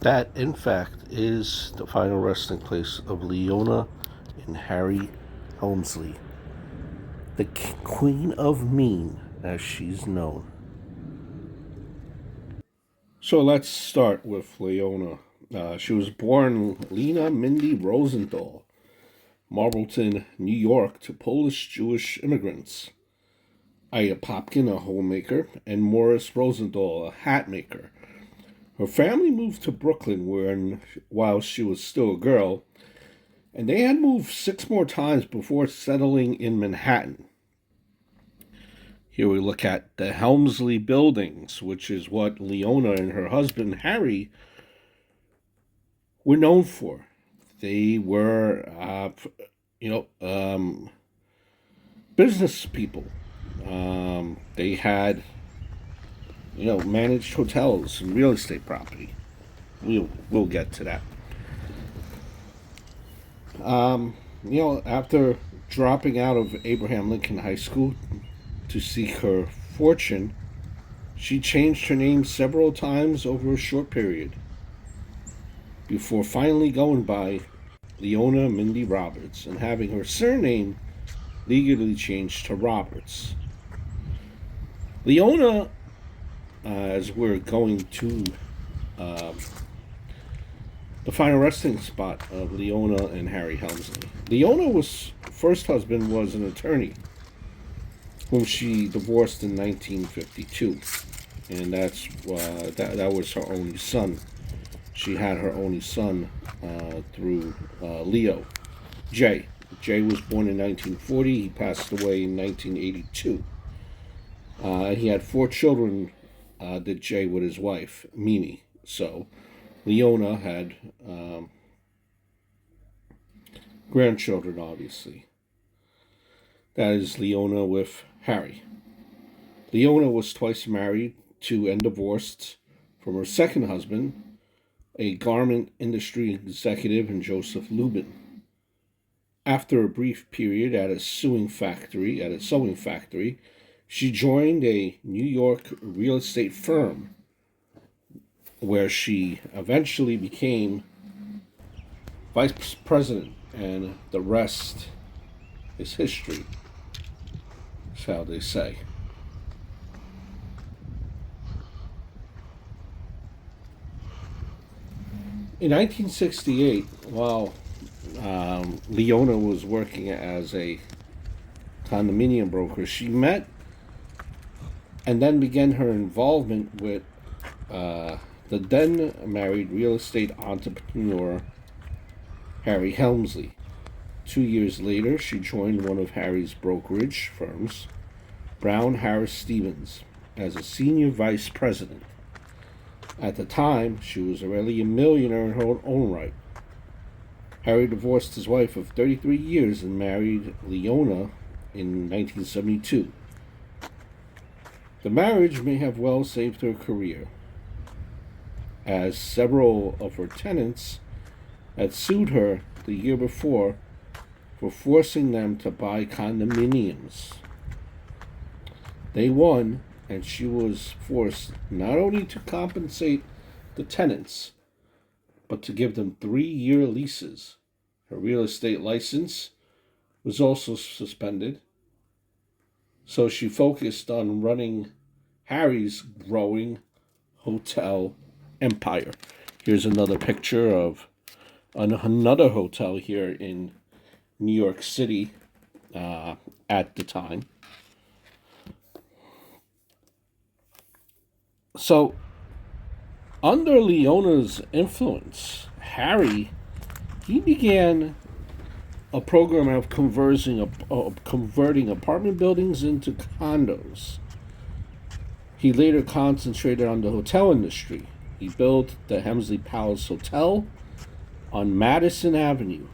That, in fact, is the final resting place of Leona and Harry Helmsley, the Queen of Mean, as she's known. So let's start with Leona. She was born Lena Mindy Rosenthal, Marbleton, New York, to Polish Jewish immigrants. Ida Popkin, a homemaker, and Morris Rosenthal, a hat maker. Her family moved to Brooklyn while she was still a girl, and they had moved six more times before settling in Manhattan. Here we look at the Helmsley buildings, which is what Leona and her husband Harry were known for. They were, you know, business people. They had, managed hotels and real estate property. We'll get to that. After dropping out of Abraham Lincoln High School to seek her fortune, she changed her name several times over a short period before finally going by Leona Mindy Roberts and having her surname legally changed to Roberts. Leona, as we're going to uh, the final resting spot of Leona and Harry Helmsley. Leona's first husband was an attorney whom she divorced in 1952, and that was her only son. She had her only son through Leo. Jay. Jay was born in 1940. He passed away in 1982. He had four children. Did Jay with his wife Mimi. So Leona had grandchildren, obviously. That is Leona with Harry. Leona was twice married to and divorced from her second husband, a garment industry executive in Joseph Lubin. After a brief period at a sewing factory, she joined a New York real estate firm where she eventually became vice president, and the rest is history, shall they say. In 1968, while Leona was working as a condominium broker, she met and then began her involvement with the then married real estate entrepreneur Harry Helmsley. 2 years later, she joined one of Harry's brokerage firms, Brown Harris Stevens, as a senior vice president. At the time, she was already a millionaire in her own right. Harry divorced his wife of 33 years and married Leona in 1972. The marriage may have well saved her career, as several of her tenants had sued her the year before for forcing them to buy condominiums. They won, and she was forced not only to compensate the tenants, but to give them 3-year leases. Her real estate license was also suspended, so she focused on running Harry's growing hotel empire. Here's another picture of another hotel here in New York City at the time. So, under Leona's influence, Harry he began a program of converting apartment buildings into condos. He later concentrated on the hotel industry. He built the Helmsley Palace Hotel on Madison Avenue.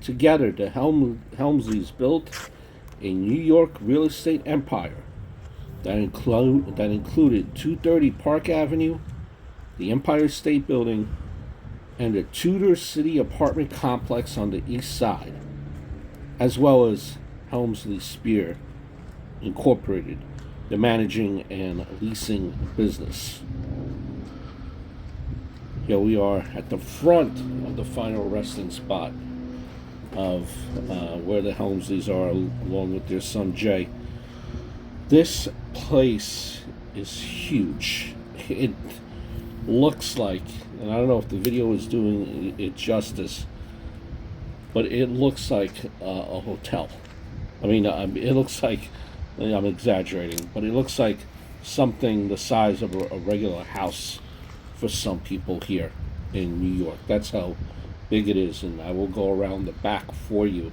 Together, the Helmsleys built a New York real estate empire that included 230 Park Avenue, the Empire State Building, and the Tudor City apartment complex on the east side, as well as Helmsley Spear Incorporated, the managing and leasing business. Here we are at the front of the final resting spot of where the Helmsleys are, along with their son Jay. This place is huge. It looks like, and I don't know if the video is doing it justice, but it looks like a hotel. I mean, it looks like, I'm exaggerating, but it looks like something the size of a regular house for some people here in New York. That's how big it is, and I will go around the back for you.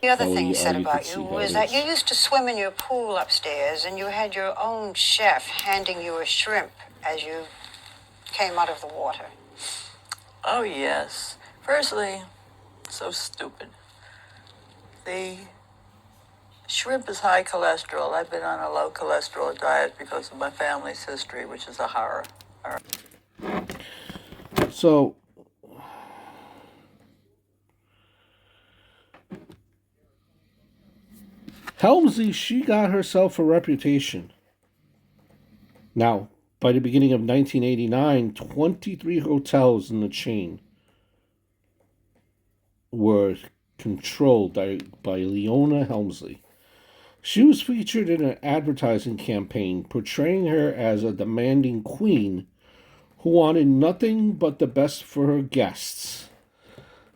The other thing said about you was that you used to swim in your pool upstairs and you had your own chef handing you a shrimp as you came out of the water. Oh, yes. Firstly, so stupid. The shrimp is high cholesterol. I've been on a low cholesterol diet because of my family's history, which is a horror. So, Helmsley, she got herself a reputation. Now, by the beginning of 1989, 23 hotels in the chain were controlled by Leona Helmsley. She was featured in an advertising campaign portraying her as a demanding queen who wanted nothing but the best for her guests.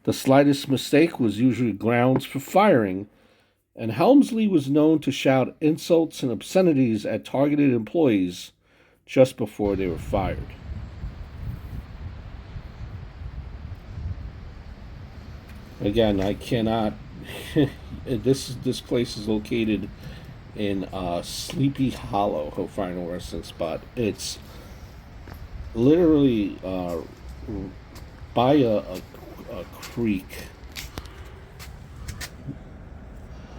The slightest mistake was usually grounds for firing, and Helmsley was known to shout insults and obscenities at targeted employees just before they were fired. Again, I cannot. This place is located in Sleepy Hollow, her final resting spot. It's literally by a creek.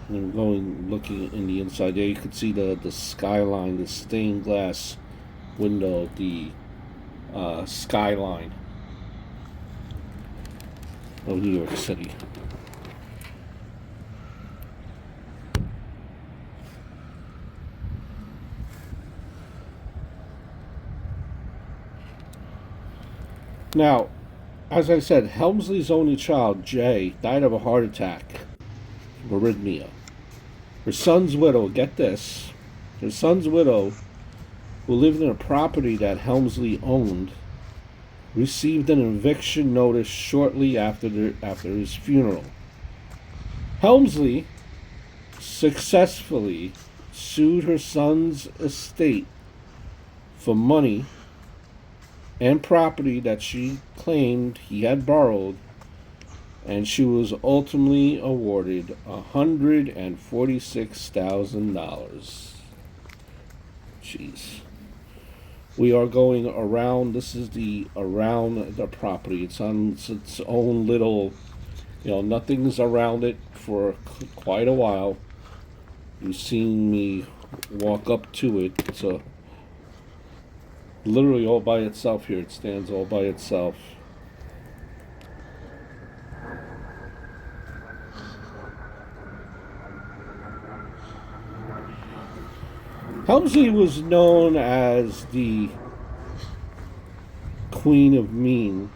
And looking in the inside there, you can see the skyline, the stained glass window, the skyline of New York City. Now, as I said, Helmsley's only child, Jay, died of a heart attack, arrhythmia. Her son's widow, get this, her son's widow, who lived in a property that Helmsley owned, received an eviction notice shortly after his funeral. Helmsley successfully sued her son's estate for money and property that she claimed he had borrowed, and she was ultimately awarded $146,000. Jeez. We are going around. This is around the property. It's on its own little, nothing's around it for quite a while. You've seen me walk up to it. It's literally all by itself here. It stands all by itself. Helmsley was known as the Queen of Mean.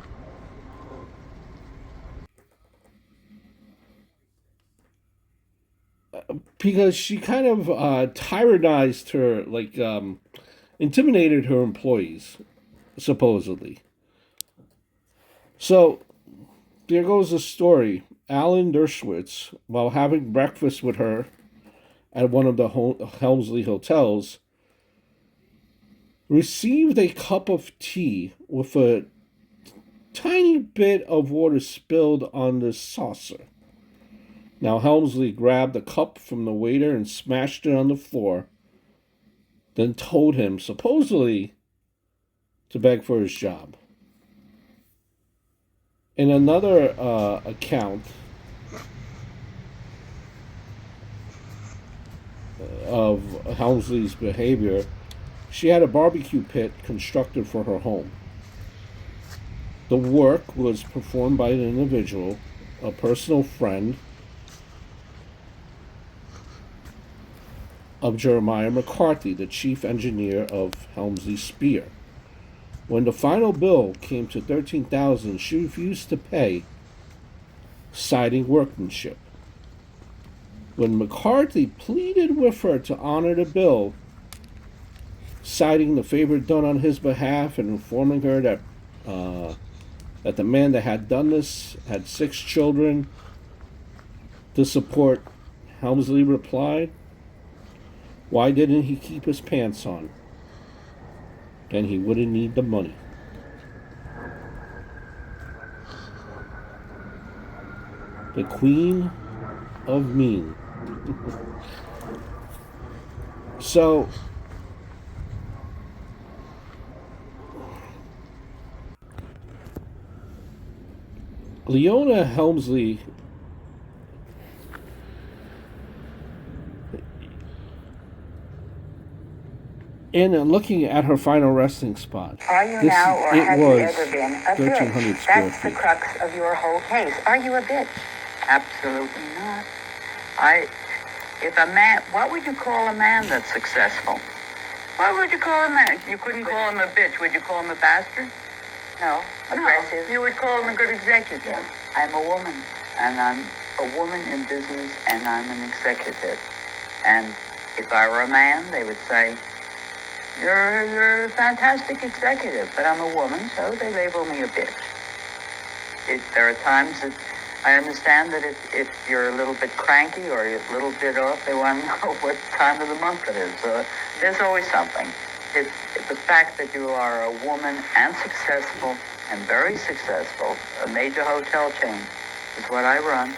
Because she kind of tyrannized her, intimidated her employees, supposedly. So, there goes the story. Alan Dershowitz, while having breakfast with her at one of the Helmsley hotels, received a cup of tea with a tiny bit of water spilled on the saucer. Now, Helmsley grabbed the cup from the waiter and smashed it on the floor, then told him, supposedly, to beg for his job. In another account of Helmsley's behavior, she had a barbecue pit constructed for her home. The work was performed by an individual, a personal friend of Jeremiah McCarthy, the chief engineer of Helmsley Spear. When the final bill came to $13,000, she refused to pay, citing workmanship. When McCarthy pleaded with her to honor the bill, citing the favor done on his behalf and informing her that the man that had done this had 6 children to support, Helmsley replied, "Why didn't he keep his pants on? Then he wouldn't need the money." The Queen of Mean. So, Leona Helmsley in looking at her final resting spot. Are you now, or have you ever been a 1,300 bitch? square That's the feet. crux of your whole case. Are you a bitch? Absolutely not. What would you call a man that's successful? What would you call a man? You couldn't call him a bitch. Would you call him a bastard? No. Aggressive. No, you would call him a good executive. Yeah. I'm a woman, and I'm a woman in business, and I'm an executive. And if I were a man, they would say, you're a fantastic executive, but I'm a woman, so they label me a bitch. There are times that I understand that if you're a little bit cranky or you're a little bit off, they want to know what time of the month it is. There's always something. It's the fact that you are a woman and successful and very successful, a major hotel chain is what I run.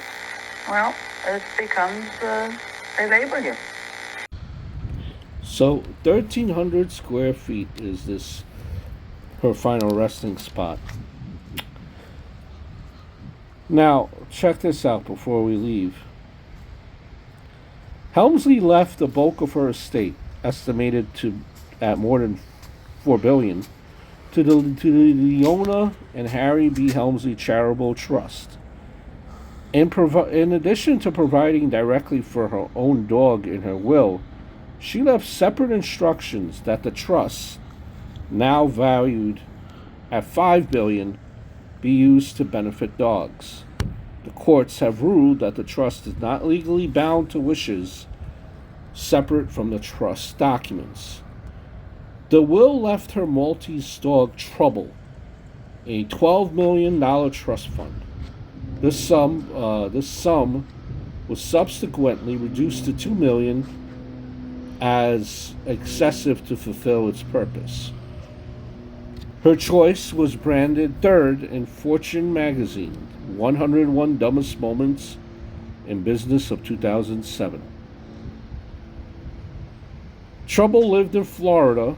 Well, it becomes, they label you. So 1,300 square feet is this her final resting spot. Now, check this out before we leave. Helmsley left the bulk of her estate, estimated at more than $4 billion, to the Leona and Harry B. Helmsley Charitable Trust. In addition to providing directly for her own dog in her will, she left separate instructions that the trust, now valued at $5 billion, be used to benefit dogs. The courts have ruled that the trust is not legally bound to wishes separate from the trust documents. The will left her Maltese dog Trouble a $12 million trust fund. This sum was subsequently reduced to $2 million as excessive to fulfill its purpose. Her choice was branded third in Fortune magazine, 101 Dumbest Moments in Business of 2007. Trouble lived in Florida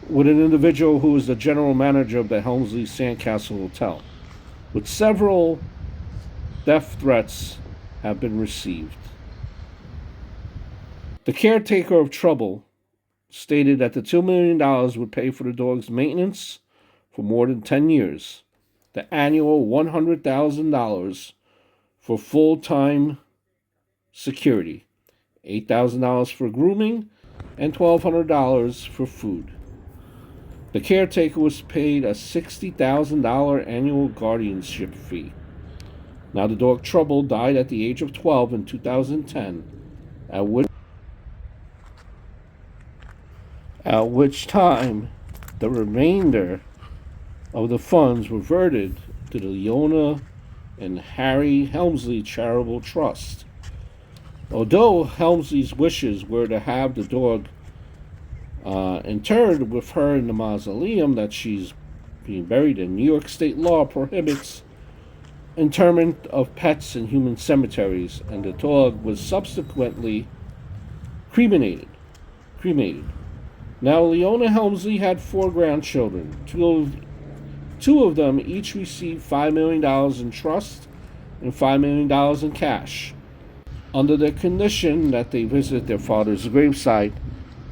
with an individual who was the general manager of the Helmsley Sandcastle Hotel, with several death threats have been received. The caretaker of Trouble stated that the $2 million would pay for the dog's maintenance for more than 10 years, the annual $100,000 for full-time security, $8,000 for grooming, and $1,200 for food. The caretaker was paid a $60,000 annual guardianship fee. Now, the dog Trouble died at the age of 12 in 2010, at which time the remainder of the funds reverted to the Leona and Harry Helmsley Charitable Trust. Although Helmsley's wishes were to have the dog interred with her in the mausoleum that she's being buried in, New York state law prohibits interment of pets in human cemeteries, and the dog was subsequently cremated. Now, Leona Helmsley had 4 grandchildren. Two of them each received $5 million in trust and $5 million in cash, under the condition that they visit their father's gravesite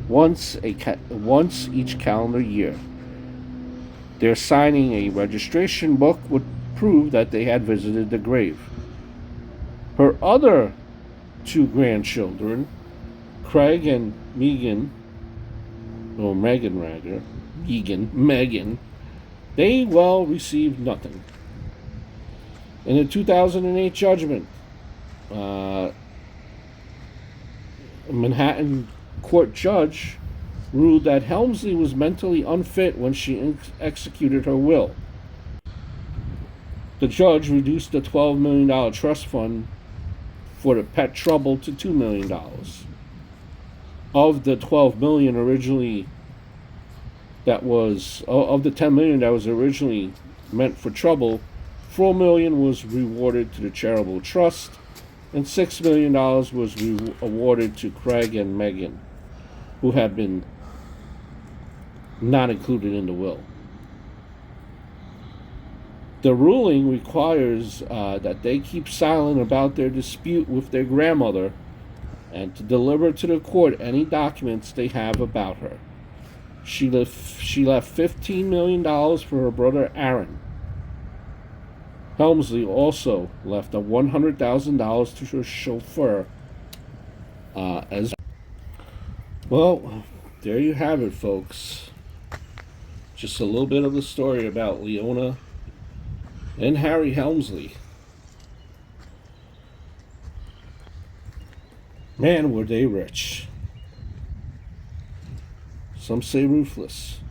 once each calendar year. Their signing a registration book would prove that they had visited the grave. Her other 2 grandchildren, Craig and Megan, or Megan, they, well, received nothing. In a 2008 judgment, a Manhattan court judge ruled that Helmsley was mentally unfit when she executed her will. The judge reduced the $12 million trust fund for the pet trouble to $2 million. Of the $12 million originally of the $10 million that was originally meant for trouble, $4 million was rewarded to the charitable trust, and $6 million was awarded to Craig and Megan, who had been not included in the will. The ruling requires that they keep silent about their dispute with their grandmother and to deliver to the court any documents they have about her. She left $15 million for her brother Aaron. Helmsley also left $100,000 to her chauffeur as well. There you have it, folks. Just a little bit of the story about Leona and Harry Helmsley. Man, were they rich. Some say ruthless.